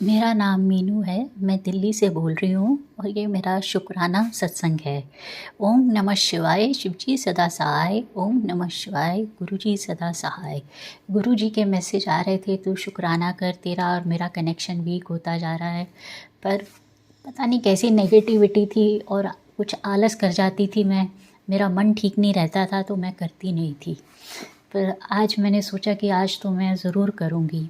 मेरा नाम मीनू है। मैं दिल्ली से बोल रही हूँ और ये मेरा शुक्राना सत्संग है। ओम नमः शिवाय, शिवजी सदा सहाय। ओम नमः शिवाय, गुरुजी सदा सहाय। गुरुजी के मैसेज आ रहे थे, तू शुक्राना कर, तेरा और मेरा कनेक्शन वीक होता जा रहा है। पर पता नहीं कैसी नेगेटिविटी थी और कुछ आलस कर जाती थी मैं। मेरा मन ठीक नहीं रहता था तो मैं करती नहीं थी। पर आज मैंने सोचा कि आज तो मैं ज़रूर करूँगी।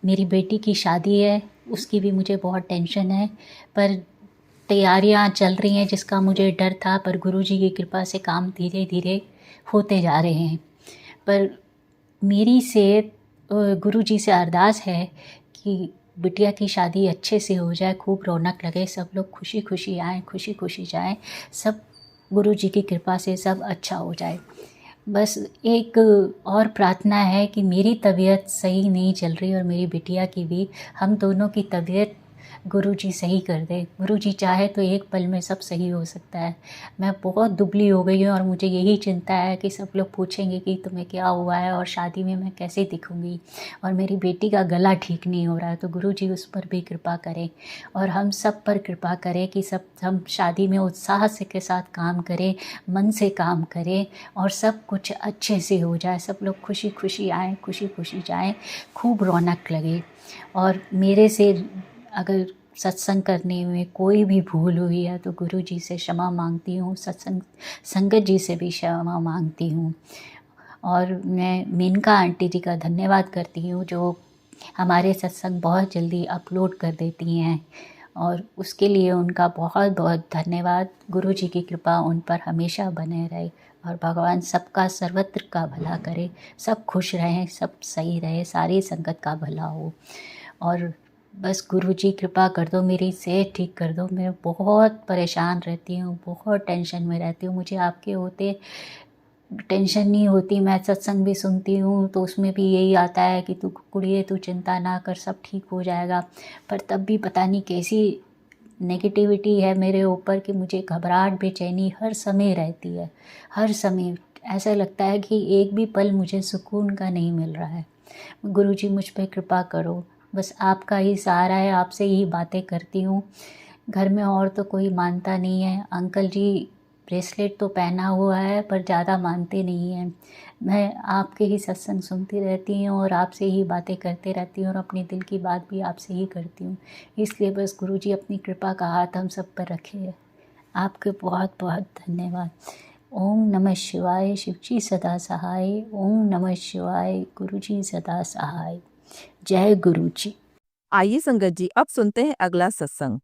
मेरी बेटी की शादी है, उसकी भी मुझे बहुत टेंशन है, पर तैयारियां चल रही हैं जिसका मुझे डर था, पर गुरुजी की कृपा से काम धीरे धीरे होते जा रहे हैं। पर मेरी से गुरुजी से अरदास है कि बिटिया की शादी अच्छे से हो जाए, खूब रौनक लगे, सब लोग खुशी खुशी आएँ, खुशी खुशी जाएँ, सब गुरुजी की कृपा से सब अच्छा हो जाए। बस एक और प्रार्थना है कि मेरी तबीयत सही नहीं चल रही और मेरी बिटिया की भी, हम दोनों की तबीयत गुरुजी सही कर दे। गुरुजी चाहे तो एक पल में सब सही हो सकता है। मैं बहुत दुबली हो गई हूँ और मुझे यही चिंता है कि सब लोग पूछेंगे कि तुम्हें क्या हुआ है और शादी में मैं कैसे दिखूँगी, और मेरी बेटी का गला ठीक नहीं हो रहा है। तो गुरुजी उस पर भी कृपा करें और हम सब पर कृपा करें कि सब हम शादी में उत्साह से के साथ काम करें, मन से काम करें और सब कुछ अच्छे से हो जाए। सब लोग खुशी खुशी आएँ, खुशी खुशी जाएँ, खूब रौनक लगे। और मेरे से अगर सत्संग करने में कोई भी भूल हुई है तो गुरुजी से क्षमा मांगती हूँ, सत्संग संगत जी से भी क्षमा मांगती हूँ। और मैं मेनका आंटी जी का धन्यवाद करती हूँ जो हमारे सत्संग बहुत जल्दी अपलोड कर देती हैं, और उसके लिए उनका बहुत बहुत धन्यवाद। गुरुजी की कृपा उन पर हमेशा बने रहे और भगवान सबका सर्वत्र का भला करे, सब खुश रहें, सब सही रहे, सारी संगत का भला हो। और बस गुरुजी कृपा कर दो, मेरी सेहत ठीक कर दो। मैं बहुत परेशान रहती हूँ, बहुत टेंशन में रहती हूँ। मुझे आपके होते टेंशन नहीं होती। मैं सत्संग भी सुनती हूँ तो उसमें भी यही आता है कि तू कुड़िए, तू चिंता ना कर, सब ठीक हो जाएगा। पर तब भी पता नहीं कैसी नेगेटिविटी है मेरे ऊपर कि मुझे घबराहट, बेचैनी हर समय रहती है। हर समय ऐसा लगता है कि एक भी पल मुझे सुकून का नहीं मिल रहा है। गुरुजी मुझ पे कृपा करो, बस आपका ही सहारा है, आपसे ही बातें करती हूँ। घर में और तो कोई मानता नहीं है। अंकल जी ब्रेसलेट तो पहना हुआ है पर ज़्यादा मानते नहीं हैं। मैं आपके ही सत्संग सुनती रहती हूँ और आपसे ही बातें करते रहती हूँ और अपने दिल की बात भी आपसे ही करती हूँ। इसलिए बस गुरुजी अपनी कृपा का हाथ हम सब पर रखे। आपके बहुत बहुत धन्यवाद। ओम नमः शिवाय, शिवजी सदा सहाय। ओम नमः शिवाय, गुरुजी सदा सहाय। जय गुरुजी। आइए संगत जी, अब सुनते हैं अगला सत्संग।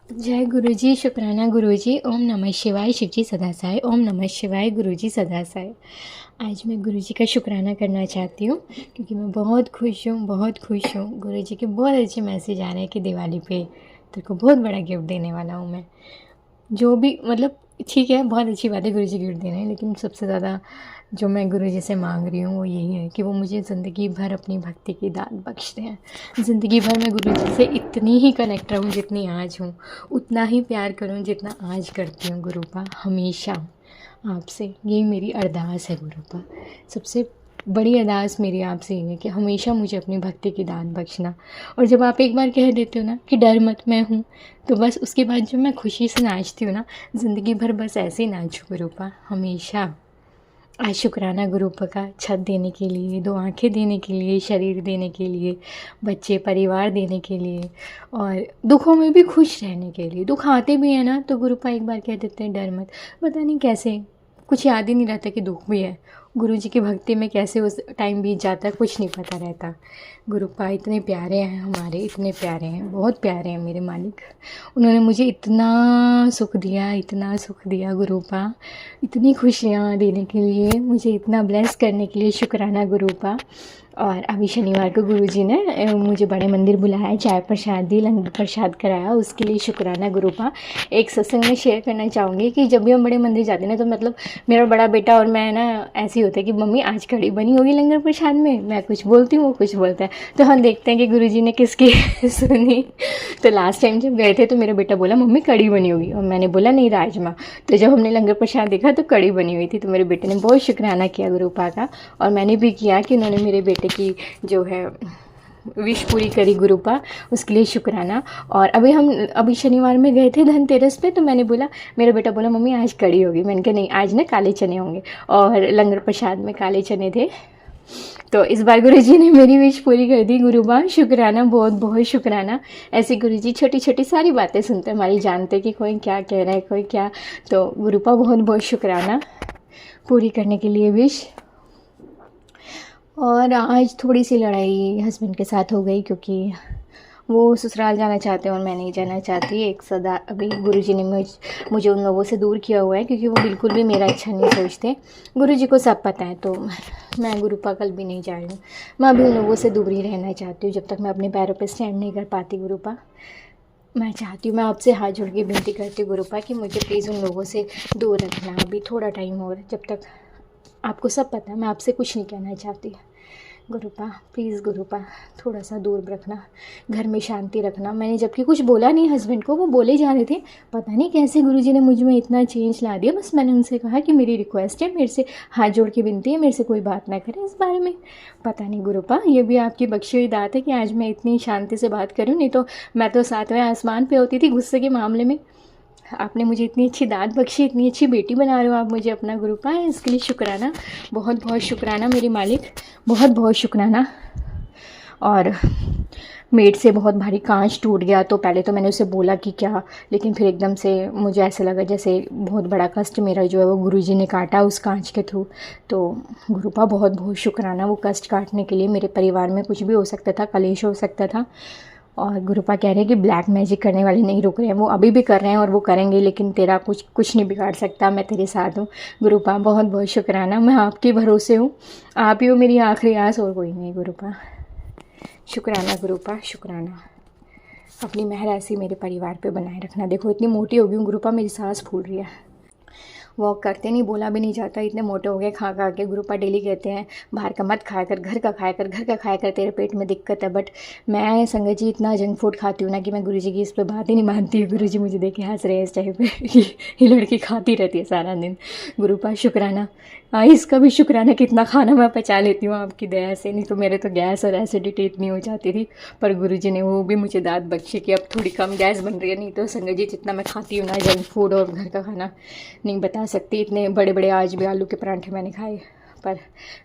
जय गुरुजी, शुक्राना गुरुजी। ओम नमः शिवाय, शिवजी सदा सहाय। ओम नमः शिवाय, गुरुजी सदा सहाय। आज मैं गुरुजी का शुक्राना करना चाहती हूँ क्योंकि मैं बहुत खुश हूँ, बहुत खुश हूँ। गुरुजी के बहुत अच्छे मैसेज आ रहे हैं कि दिवाली पे तेरे को बहुत बड़ा गिफ्ट देने वाला हूँ मैं। जो भी मतलब ठीक है, बहुत अच्छी बात है गुरुजी गिफ्ट दे रहे हैं, लेकिन सबसे ज़्यादा जो मैं गुरुजी से मांग रही हूँ वो यही है कि वो मुझे ज़िंदगी भर अपनी भक्ति की दात बख्शते हैं। ज़िंदगी भर मैं गुरुजी से इतनी ही कनेक्ट रहूँ जितनी आज हूँ, उतना ही प्यार करूँ जितना आज करती हूँ गुरुपा, हमेशा आपसे। यही मेरी अरदास है गुरुपा। सबसे बड़ी अरदास मेरी आपसे ये है कि हमेशा मुझे अपनी भक्ति की दात बख्शना। और जब आप एक बार कह देते हो ना कि डर मत, मैं हूँ, तो बस उसके बाद जब मैं खुशी से नाचती हूँ ना, ज़िंदगी भर बस ऐसे ही नाचूँ गुरुपा, हमेशा। आज शुक्राना गुरुपा का छत देने के लिए, दो आंखें देने के लिए, शरीर देने के लिए, बच्चे परिवार देने के लिए और दुखों में भी खुश रहने के लिए। दुख आते भी हैं ना तो गुरुपा एक बार कह देते हैं डर मत। पता नहीं कैसे कुछ याद ही नहीं रहता कि दुख भी है। गुरुजी की भक्ति में कैसे उस टाइम बीत जाता है कुछ नहीं पता रहता। गुरुपा इतने प्यारे हैं हमारे, इतने प्यारे हैं, बहुत प्यारे हैं मेरे मालिक। उन्होंने मुझे इतना सुख दिया, इतना सुख दिया गुरुपा, इतनी खुशियाँ देने के लिए, मुझे इतना ब्लेस करने के लिए शुक्राना गुरुपा। और अभी शनिवार को गुरुजी ने मुझे बड़े मंदिर बुलाया, चाय प्रसाद दी, लंगर प्रसाद कराया, उसके लिए शुक्राना गुरुपा। एक सत्संग में शेयर करना चाहूँगी कि जब भी हम बड़े मंदिर जाते हैं ना तो मतलब मेरा बड़ा बेटा और मैं ना ऐसे ही होता है कि मम्मी आज कढ़ी बनी होगी लंगर प्रसाद में, मैं कुछ बोलती हूँ वो कुछ बोलता है, तो हम देखते हैं कि गुरुजी ने किसकी सुनी। तो लास्ट टाइम जब गए थे तो मेरा बेटा बोला मम्मी कढ़ी बनी होगी और मैंने बोला नहीं राजमा। तो जब हमने लंगर प्रसाद देखा तो कढ़ी बनी हुई थी, तो मेरे बेटे ने बहुत शुक्राना किया गुरुपा का और मैंने भी किया कि उन्होंने मेरे बेटे की जो है विश पूरी करी गुरुपा, उसके लिए शुक्राना। और अभी शनिवार में गए थे धनतेरस पे, तो मैंने बोला, मेरा बेटा बोला मम्मी आज कड़ी होगी। मैंने कहा नहीं, आज ना काले चने होंगे, और लंगर प्रसाद में काले चने थे। तो इस बार गुरुजी ने मेरी विश पूरी कर दी गुरुबा, शुक्राना, बहुत बहुत शुक्राना। ऐसे गुरुजी छोटी छोटी सारी बातें सुनते हमारी, जानते कि कोई क्या कह रहा है, कोई क्या। तो गुरुपा बहुत बहुत शुक्राना पूरी करने के लिए विश। और आज थोड़ी सी लड़ाई हस्बैंड के साथ हो गई, क्योंकि वो ससुराल जाना चाहते हैं और मैं नहीं जाना चाहती। एक सदा अभी गुरुजी ने मुझे उन लोगों से दूर किया हुआ है, क्योंकि वो बिल्कुल भी मेरा अच्छा नहीं सोचते। गुरुजी को सब पता है, तो मैं गुरुपा कल भी नहीं जा रही हूँ। मैं अभी उन लोगों से दूर ही रहना चाहती हूँ, जब तक मैं अपने पैरों पर स्टैंड नहीं कर पाती। गुरुपा मैं चाहती हूँ, मैं आपसे हाथ जोड़ के विनती करती हूँ गुरुपा कि मुझे प्लीज़ उन लोगों से दूर रखना अभी थोड़ा टाइम और, जब तक आपको सब पता है। मैं आपसे कुछ नहीं कहना चाहती गुरुपा, प्लीज़ गुरुपा, थोड़ा सा दूर रखना, घर में शांति रखना। मैंने जबकि कुछ बोला नहीं हस्बैंड को, वो बोले जा रहे थे, पता नहीं कैसे गुरुजी ने मुझ में इतना चेंज ला दिया। बस मैंने उनसे कहा कि मेरी रिक्वेस्ट है, मेरे से हाथ जोड़ के विनती है, मेरे से कोई बात ना करें इस बारे में। पता नहीं गुरुपा, ये भी आपकी बख्शी हुई दात है कि आज मैं इतनी शांति से बात करूँ, नहीं तो मैं तो 7वें आसमान पर होती थी गुस्से के मामले में। आपने मुझे इतनी अच्छी दात बख्शी, इतनी अच्छी बेटी बना रहे हो आप मुझे अपना गुरुपा, इसके लिए शुक्राना, बहुत बहुत शुक्राना मेरे मालिक, बहुत बहुत शुक्राना। और मेड से बहुत भारी कांच टूट गया, तो पहले तो मैंने उसे बोला कि क्या, लेकिन फिर एकदम से मुझे ऐसा लगा जैसे बहुत बड़ा कष्ट मेरा जो है वो गुरुजी ने काटा उस कांच के थ्रू। तो गुरुपा बहुत बहुत शुक्राना वो कष्ट काटने के लिए। मेरे परिवार में कुछ भी हो सकता था, कलेश हो सकता था। और गुरुपा कह रहे हैं कि ब्लैक मैजिक करने वाले नहीं रुक रहे हैं, वो अभी भी कर रहे हैं और वो करेंगे, लेकिन तेरा कुछ नहीं बिगाड़ सकता, मैं तेरे साथ हूँ। गुरुपा बहुत बहुत शुक्राना, मैं आपके भरोसे हूँ, आप ही हो मेरी आखिरी आस, और कोई नहीं गुरुपा। शुक्राना गुरुपा, शुक्राना। अपनी मेहर ऐसी मेरे परिवार पे बनाए रखना। देखो इतनी मोटी हो गई हूँ गुरुपा, मेरी सांस फूल रही है, वॉक करते नहीं, बोला भी नहीं जाता, इतने मोटे हो गए खा खा के। गुरुपा डेली कहते हैं बाहर का मत खाया कर, घर का खाया कर, घर का खाया कर, तेरे पेट में दिक्कत है। बट मैं संगत जी इतना जंक फूड खाती हूँ ना कि मैं गुरुजी की इस पर बात ही नहीं मानती। गुरुजी मुझे देख के हंस रहे हैं इस टाइम पे ये लड़की खाती रहती है सारा दिन। गुरुपा शुक्राना, इसका भी शुक्राना, कितना खाना मैं पचा लेती हूँ आपकी दया से, नहीं तो मेरे तो गैस और एसिडिटी इतनी हो जाती थी। पर गुरुजी ने वो भी मुझे दाद बख्शी कि अब थोड़ी कम गैस बन रही है। नहीं तो संगत जी जितना मैं खाती हूँ ना जंक फूड और घर का खाना, नहीं बता सकती। इतने बड़े बड़े आज भी आलू के परांठे मैंने खाए, पर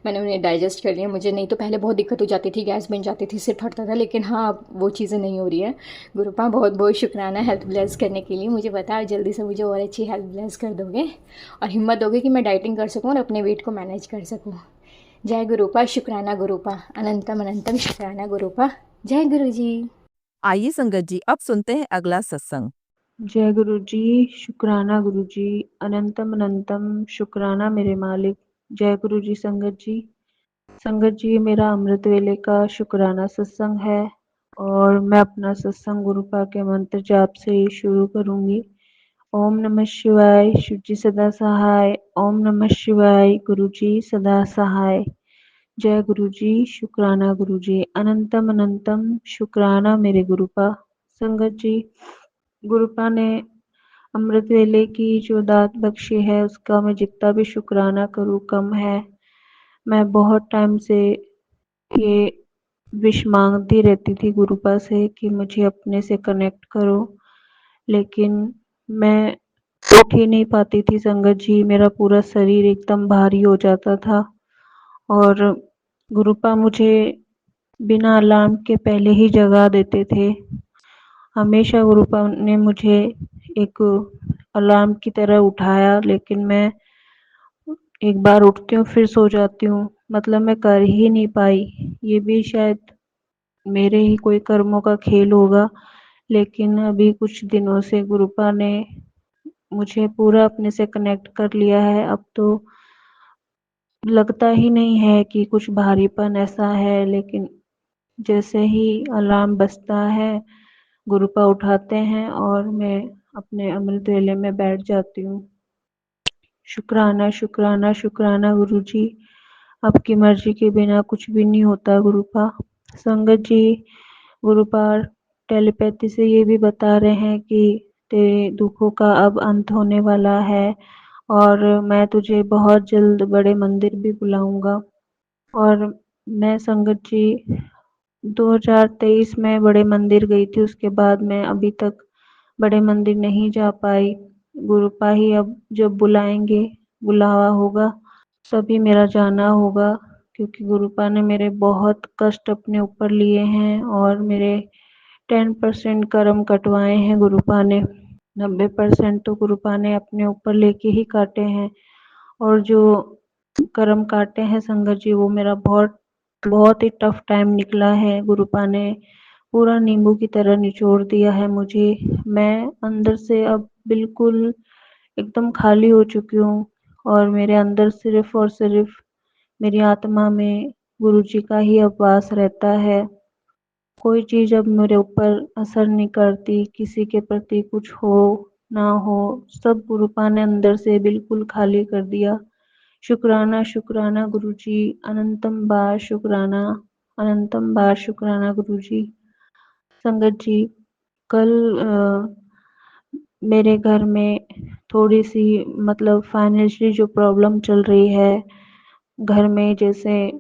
मैंने उन्हें डाइजेस्ट कर लिया। मुझे नहीं तो पहले बहुत दिक्कत हो जाती थी, गैस बन जाती थी, सिर फटता था, लेकिन हाँ अब वो चीज़ें नहीं हो रही है। गुरुपा बहुत बहुत शुक्राना हेल्थ ब्लेस करने के लिए। मुझे पता है जल्दी से मुझे और अच्छी हेल्थ ब्लेस कर दोगे और हिम्मत दोगे कि मैं डाइटिंग कर सकूँ और अपने वेट को मैनेज कर सकूँ। जय गुरुपा, शुक्राना गुरुपा, अनंतम अनंतम शुक्राना गुरुपा। जय गुरु जी। आइए संगत जी, अब सुनते हैं अगला सत्संग। जय गुरु जी, शुक्राना गुरु जी, अनंतम अनंतम शुक्राना मेरे मालिक। जय गुरु जी। संगत जी मेरा अमृत वेले का शुक्राना सत्संग है और मैं अपना सत्संग गुरुपा के मंत्र जाप से शुरू करूंगी। ओम नमः शिवाय, शिव जी सदा सहाय। ओम नमः शिवाय, गुरु जी सदा सहाय। जय गुरु जी, शुक्राना गुरु जी, अनंतम अनंतम शुक्राना मेरे गुरुपा। संगत जी, गुरुपा ने अमृत वेले की जो दात बख्शी है उसका मैं जितना भी शुक्राना करूँ कम है। मैं बहुत टाइम से ये विश मांगती रहती थी गुरुपा से कि मुझे अपने से कनेक्ट करो, लेकिन मैं उठ ही नहीं पाती थी संगत जी। मेरा पूरा शरीर एकदम भारी हो जाता था और गुरुपा मुझे बिना अलार्म के पहले ही जगा देते थे। हमेशा गुरुपा ने मुझे एक अलार्म की तरह उठाया, लेकिन मैं एक बार उठती हूँ फिर सो जाती हूँ, मतलब मैं कर ही नहीं पाई। ये भी शायद मेरे ही कोई कर्मों का खेल होगा, लेकिन अभी कुछ दिनों से गुरुपा ने मुझे पूरा अपने से कनेक्ट कर लिया है। अब तो लगता ही नहीं है कि कुछ भारीपन ऐसा है, लेकिन जैसे ही अलार्म बजता है गुरुपा उठाते हैं और मैं अपने अमृत वेले में बैठ जाती हूँ। शुक्राना शुक्राना शुक्राना गुरु जी, आपकी मर्जी के बिना कुछ भी नहीं होता गुरुपा। संगत जी, गुरुपा टेलीपैथी से ये भी बता रहे हैं कि तेरे दुखों का अब अंत होने वाला है और मैं तुझे बहुत जल्द बड़े मंदिर भी बुलाऊंगा। और मैं संगत जी 2023 में बड़े मंदिर गई थी, उसके बाद मैं अभी तक बड़े मंदिर नहीं जा पाई। गुरुपा ही अब जब बुलाएंगे, बुलावा होगा, तभी मेरा जाना होगा, क्योंकि गुरुपा ने मेरे बहुत कष्ट अपने ऊपर लिए हैं और मेरे 10% कर्म कटवाए हैं गुरुपा ने। 90% तो गुरुपा ने अपने ऊपर लेके ही काटे हैं, और जो कर्म काटे हैं संगत जी, वो मेरा बहुत बहुत ही टफ टाइम निकला है। गुरुपा ने पूरा नींबू की तरह निचोड़ दिया है मुझे। मैं अंदर से अब बिल्कुल एकदम खाली हो चुकी हूँ, और मेरे अंदर सिर्फ और सिर्फ मेरी आत्मा में गुरुजी का ही अब वास रहता है। कोई चीज़ अब मेरे ऊपर असर नहीं करती, किसी के प्रति कुछ हो ना हो, सब गुरुपा ने अंदर से बिल्कुल खाली कर दिया। शुक्राना शुक्राना गुरुजी, अनंतम बार शुक्राना, अनंतम बार शुक्राना गुरुजी। संगत जी, कल मेरे घर में थोड़ी सी मतलब फाइनेंशियली जो प्रॉब्लम चल रही है घर में, जैसे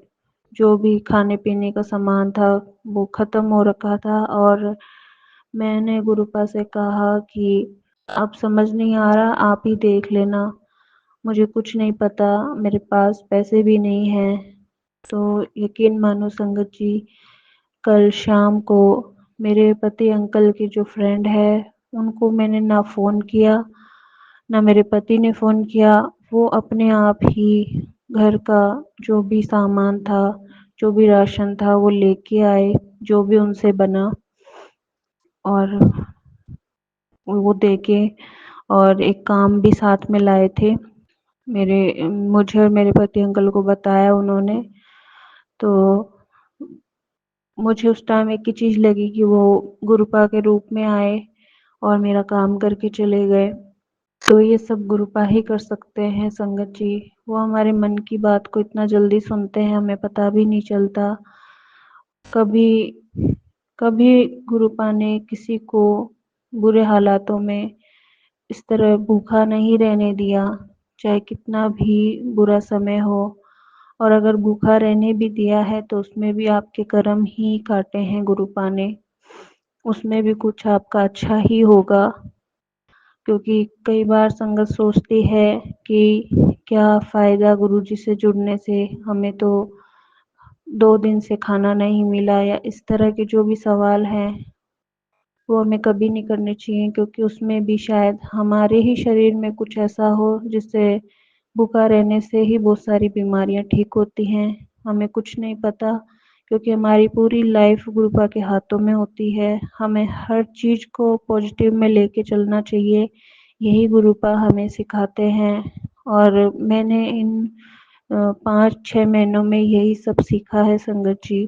जो भी खाने पीने का सामान था वो ख़त्म हो रखा था, और मैंने गुरुपा से कहा कि अब समझ नहीं आ रहा, आप ही देख लेना, मुझे कुछ नहीं पता, मेरे पास पैसे भी नहीं हैं। तो यकीन मानो संगत जी, कल शाम को मेरे पति अंकल की जो फ्रेंड है, उनको मैंने ना फ़ोन किया, ना मेरे पति ने फ़ोन किया। वो अपने आप ही घर का जो भी सामान था, जो भी राशन था, वो लेके आए, जो भी उनसे बना, और वो देके और एक काम भी साथ में लाए थे। मुझे और मेरे पति अंकल को बताया उन्होंने। तो मुझे उस टाइम एक ही चीज़ लगी कि वो गुरुपा के रूप में आए और मेरा काम करके चले गए। तो ये सब गुरुपा ही कर सकते हैं संगत जी। वो हमारे मन की बात को इतना जल्दी सुनते हैं, हमें पता भी नहीं चलता। कभी कभी गुरुपा ने किसी को बुरे हालातों में इस तरह भूखा नहीं रहने दिया, चाहे कितना भी बुरा समय हो। और अगर भूखा रहने भी दिया है तो उसमें भी आपके कर्म ही काटे हैं गुरुपा ने, उसमें भी कुछ आपका अच्छा ही होगा। क्योंकि कई बार संगत सोचती है कि क्या फ़ायदा गुरुजी से जुड़ने से, हमें तो 2 दिन से खाना नहीं मिला, या इस तरह के जो भी सवाल हैं वो हमें कभी नहीं करने चाहिए, क्योंकि उसमें भी शायद हमारे ही शरीर में कुछ ऐसा हो जिससे भूखा रहने से ही बहुत सारी बीमारियां ठीक होती हैं। हमें कुछ नहीं पता, क्योंकि हमारी पूरी लाइफ गुरुपा के हाथों में होती है। हमें हर चीज़ को पॉजिटिव में लेके चलना चाहिए, यही गुरुपा हमें सिखाते हैं। और मैंने इन 5-6 महीनों में यही सब सीखा है संगत जी।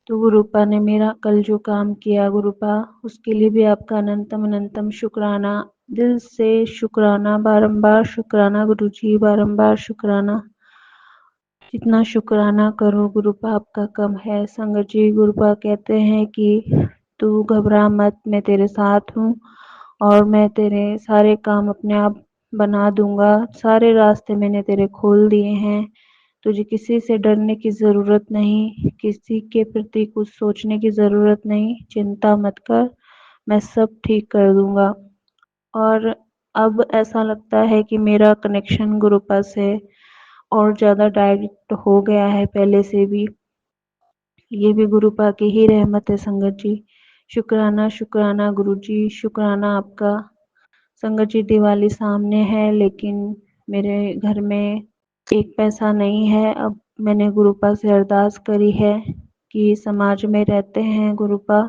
तो गुरुपा ने मेरा कल जो काम किया गुरुपा, उसके लिए भी आपका अनंतम अनंतम शुक्राना, दिल से शुक्राना, बारंबार शुक्राना गुरुजी, बारंबार शुक्राना। जितना शुक्राना करो गुरुपा आपका कम है। संगत जी, गुरुपा कहते हैं कि तू घबरा मत, मैं तेरे साथ हूँ, और मैं तेरे सारे काम अपने आप बना दूंगा। सारे रास्ते मैंने तेरे खोल दिए हैं, तुझे किसी से डरने की ज़रूरत नहीं, किसी के प्रति कुछ सोचने की ज़रूरत नहीं, चिंता मत कर, मैं सब ठीक कर दूंगा। और अब ऐसा लगता है कि मेरा कनेक्शन गुरुपा से और ज़्यादा डायरेक्ट हो गया है पहले से भी। ये भी गुरुपा की ही रहमत है संगत जी। शुक्राना शुक्राना गुरुजी, शुक्राना आपका। संगत जी, दिवाली सामने है, लेकिन मेरे घर में एक पैसा नहीं है। अब मैंने गुरुपा से अरदास करी है कि समाज में रहते हैं गुरुपा,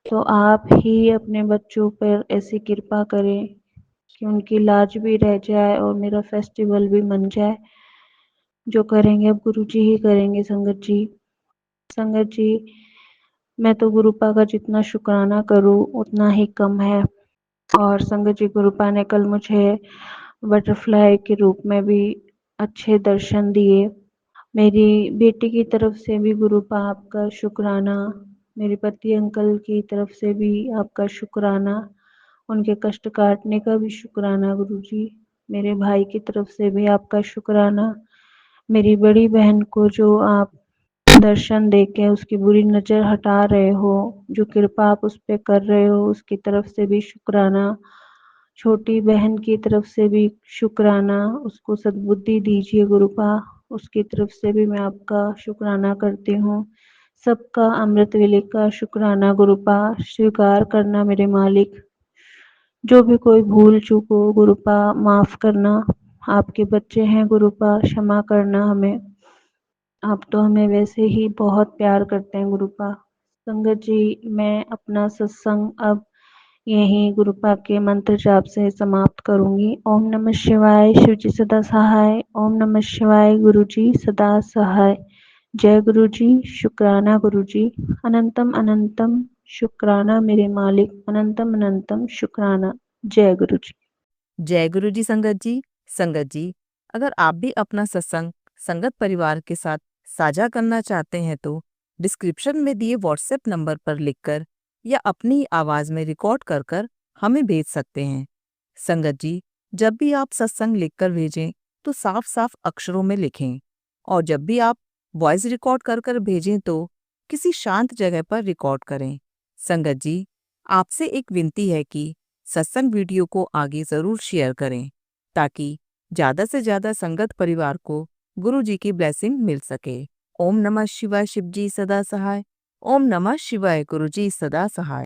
तो आप ही अपने बच्चों पर ऐसी कृपा करें कि उनकी लाज भी रह जाए और मेरा फेस्टिवल भी मन जाए। जो करेंगे अब गुरुजी ही करेंगे संगत जी। संगत जी, मैं तो गुरुपा का जितना शुक्राना करूं उतना ही कम है। और संगत जी, गुरुपा ने कल मुझे बटरफ्लाई के रूप में भी अच्छे दर्शन दिए। मेरी बेटी की तरफ से भी गुरुपा आपका शुक्राना, मेरे पति अंकल की तरफ से भी आपका शुक्राना, उनके कष्ट काटने का भी शुक्राना गुरुजी। मेरे भाई की तरफ से भी आपका शुक्राना, मेरी बड़ी बहन को जो आप दर्शन देके उसकी बुरी नज़र हटा रहे हो, जो कृपा आप उस पे कर रहे हो उसकी तरफ से भी शुक्राना। छोटी बहन की तरफ से भी शुक्राना, उसको सद्बुद्धि दीजिए गुरुपा, उसकी तरफ से भी मैं आपका शुक्राना करती हूँ। सबका अमृत वेले का शुक्राना गुरुपा, स्वीकार करना मेरे मालिक। जो भी कोई भूल चूक हो गुरुपा माफ़ करना, आपके बच्चे हैं गुरुपा, क्षमा करना हमें। आप तो हमें वैसे ही बहुत प्यार करते हैं गुरुपा। संगत जी, मैं अपना सत्संग अब यहीं गुरुपा के मंत्र जाप से समाप्त करूंगी। ओम नमः शिवाय, शिव जी सदा सहाय। ओम नमः शिवाय, गुरु जी सदा सहाय। जय गुरु जी, शुक्राना गुरु जी, अनंतम अनंतम शुक्राना मेरे मालिक, अनंतम अनंतम शुक्राना। जय गुरु जी। जय गुरु जी संगत जी, अगर आप भी अपना सत्संग संगत परिवार के साथ साझा करना चाहते हैं तो डिस्क्रिप्शन में दिए व्हाट्सएप नंबर पर लिखकर या अपनी आवाज में रिकॉर्ड कर कर हमें भेज सकते हैं। संगत जी, जब भी आप सत्संग लिखकर भेजें तो साफ साफ अक्षरों में लिखें, और जब भी आप वॉइस रिकॉर्ड कर कर भेजें तो किसी शांत जगह पर रिकॉर्ड करें। संगत जी, आपसे एक विनती है कि सत्संग वीडियो को आगे जरूर शेयर करें ताकि ज्यादा से ज्यादा संगत परिवार को गुरु जी की ब्लेसिंग मिल सके। ओम नमः शिवाय, शिव जी सदा सहाय। ओम नमः शिवाय, गुरु जी सदा सहाय।